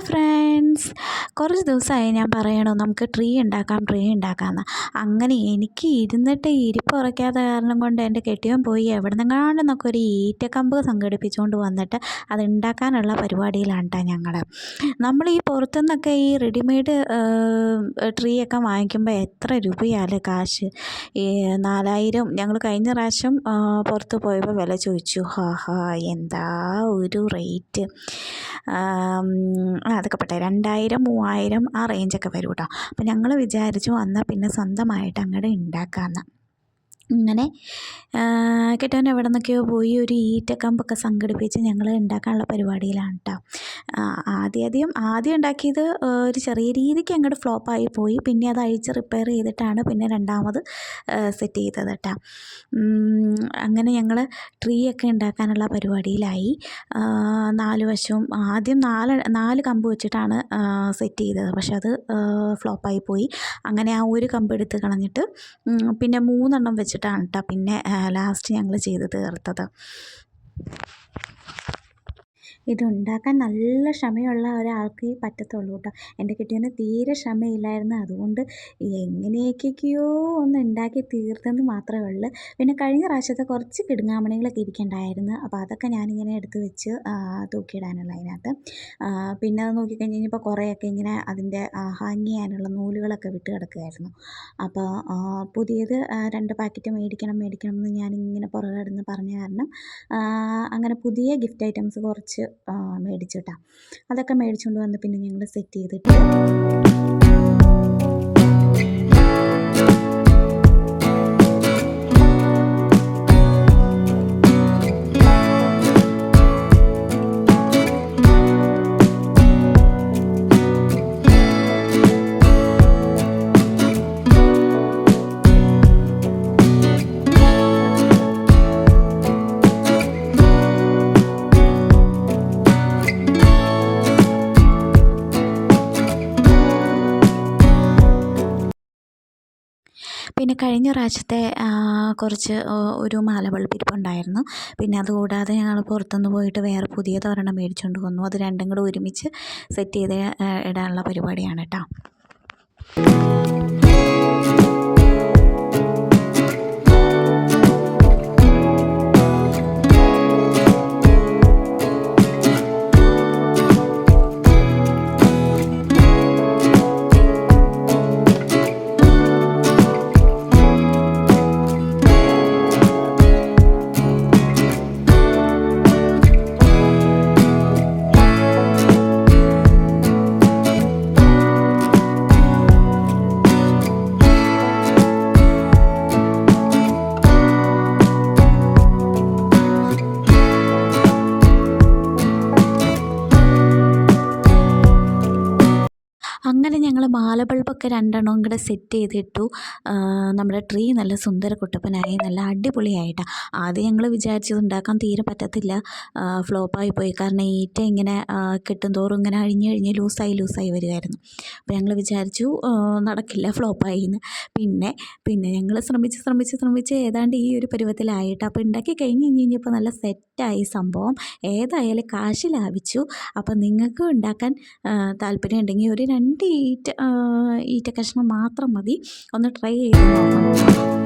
Friends, കുറച്ച് ദിവസമായി ഞാൻ പറയണു നമുക്ക് ട്രീ ഉണ്ടാക്കാമെന്ന്. അങ്ങനെ എനിക്ക് ഇരുന്നിട്ട് ഇരിപ്പ് ഉറയ്ക്കാത്ത കാരണം കൊണ്ട് എൻ്റെ കെട്ടിയവൻ പോയി എവിടുന്നെങ്ങാണ്ടെന്നൊക്കെ ഒരു ഈറ്റക്കമ്പ് സംഘടിപ്പിച്ചുകൊണ്ട് വന്നിട്ട് അത് ഉണ്ടാക്കാനുള്ള പരിപാടിയിലാണ് കേട്ടോ ഞങ്ങൾ. നമ്മൾ ഈ പുറത്തുനിന്നൊക്കെ ഈ റെഡിമെയ്ഡ് ട്രീ ഒക്കെ വാങ്ങിക്കുമ്പോൾ എത്ര രൂപയാണ് കാശ്? ഈ 4000 ഞങ്ങൾ കഴിഞ്ഞ പ്രാവശ്യം പുറത്ത് പോയപ്പോൾ വില ചോദിച്ചു. എന്താ ഒരു റേറ്റ്! അതൊക്കെ പോട്ടെ, 2000 3000 ആ റേഞ്ചൊക്കെ വരും കേട്ടോ. അപ്പം ഞങ്ങൾ വിചാരിച്ചു എന്നാൽ പിന്നെ സ്വന്തമായിട്ട് അങ്ങോട്ട് ഉണ്ടാക്കാമെന്ന്. ഇങ്ങനെ കെട്ടവൻ എവിടെ നിന്നൊക്കെയോ പോയി ഒരു ഈറ്റക്കമ്പൊക്കെ സംഘടിപ്പിച്ച് ഞങ്ങൾ ഉണ്ടാക്കാനുള്ള പരിപാടിയിലാണ് കേട്ടോ. ആദ്യം ഉണ്ടാക്കിയത് ഒരു ചെറിയ രീതിക്ക് അങ്ങോട്ട് ഫ്ലോപ്പായി പോയി. പിന്നെ അത് അഴിച്ച് റിപ്പയർ ചെയ്തിട്ടാണ് പിന്നെ രണ്ടാമത് സെറ്റ് ചെയ്തത് കേട്ടോ. അങ്ങനെ ഞങ്ങൾ ട്രീ ഒക്കെ ഉണ്ടാക്കാനുള്ള പരിപാടിയിലായി. 4 വശവും ആദ്യം 4 കമ്പ് വെച്ചിട്ടാണ് സെറ്റ് ചെയ്തത്. പക്ഷെ അത് ഫ്ലോപ്പായി പോയി. അങ്ങനെ ആ ഒരു കമ്പ് എടുത്ത് കളഞ്ഞിട്ട് പിന്നെ 3 എണ്ണം വെച്ചിട്ടാണ് കേട്ടോ പിന്നെ ലാസ്റ്റ് ഞങ്ങൾ ചെയ്ത് തീർത്തത്. ഇതുണ്ടാക്കാൻ നല്ല ക്ഷമയുള്ള ഒരാൾക്ക് പറ്റത്തുള്ളൂ കേട്ടോ. എൻ്റെ കെട്ടിയവന് തീരെ ക്ഷമയില്ലായിരുന്നു. അതുകൊണ്ട് എങ്ങനെയൊക്കെയോ ഒന്ന് ഉണ്ടാക്കി തീർത്തെന്ന് മാത്രമേ ഉള്ളൂ. പിന്നെ കഴിഞ്ഞ പ്രാവശ്യത്തെ കുറച്ച് കിടുങ്ങാമണികളൊക്കെ ഇരിക്കണ്ടായിരുന്നു. അപ്പോൾ അതൊക്കെ ഞാനിങ്ങനെ എടുത്ത് വെച്ച് തൂക്കിയിടാനുള്ള അതിനകത്ത്. പിന്നെ അത് നോക്കിക്കഴിഞ്ഞ് കഴിഞ്ഞപ്പോൾ കുറേയൊക്കെ ഇങ്ങനെ അതിൻ്റെ ഹാങ് ചെയ്യാനുള്ള നൂലുകളൊക്കെ വിട്ട് കിടക്കുകയായിരുന്നു. അപ്പോൾ പുതിയത് 2 പാക്കറ്റ് മേടിക്കണം എന്ന് ഞാനിങ്ങനെ പുറകെ കിടന്ന് പറഞ്ഞ കാരണം അങ്ങനെ പുതിയ ഗിഫ്റ്റ് ഐറ്റംസ് കുറച്ച് മേടിച്ചിട്ടാ. അതൊക്കെ മേടിച്ചുകൊണ്ട് വന്ന് പിന്നെ ഞങ്ങൾ സെറ്റ് ചെയ്തിട്ട് പിന്നെ കഴിഞ്ഞ പ്രാവശ്യത്തെ കുറച്ച് ഒരു മാല ബൾബിരിപ്പുണ്ടായിരുന്നു. പിന്നെ അതുകൂടാതെ ഞങ്ങൾ പുറത്തുനിന്ന് പോയിട്ട് വേറെ പുതിയതൊരെണ്ണം മേടിച്ചുകൊണ്ട് വന്നു. അത് രണ്ടും കൂടെ ഒരുമിച്ച് സെറ്റ് ചെയ്ത് ഇടാനുള്ള പരിപാടിയാണ് കേട്ടോ. അങ്ങനെ ഞങ്ങൾ മാല ബൾബൊക്കെ 2 എണ്ണവും കൂടെ സെറ്റ് ചെയ്തിട്ടു. നമ്മുടെ ട്രീ നല്ല സുന്ദര കുട്ടപ്പനായി, നല്ല അടിപൊളിയായിട്ടാണ്. ആദ്യം ഞങ്ങൾ വിചാരിച്ചത് ഉണ്ടാക്കാൻ തീരെ പറ്റത്തില്ല, ഫ്ലോപ്പായി പോയി. കാരണം ഈറ്റ ഇങ്ങനെ കെട്ടും തോറും ഇങ്ങനെ അഴിഞ്ഞ് ലൂസായി വരുമായിരുന്നു. അപ്പോൾ ഞങ്ങൾ വിചാരിച്ചു നടക്കില്ല, ഫ്ലോപ്പായി എന്ന്. പിന്നെ ഞങ്ങൾ ശ്രമിച്ച് ഏതാണ്ട് ഈ ഒരു പരുവത്തിലായിട്ട്. അപ്പോൾ ഉണ്ടാക്കി കഴിഞ്ഞപ്പോൾ നല്ല സെറ്റായി സംഭവം. ഏതായാലും കാശ് ലാഭിച്ചു. അപ്പോൾ നിങ്ങൾക്കും ഉണ്ടാക്കാൻ താല്പര്യം ഉണ്ടെങ്കിൽ ഒരു 2 ഈറ്റ കഷ്ണം മാത്രം മതി. ഒന്ന് ട്രൈ ചെയ്ത് നോക്കണം.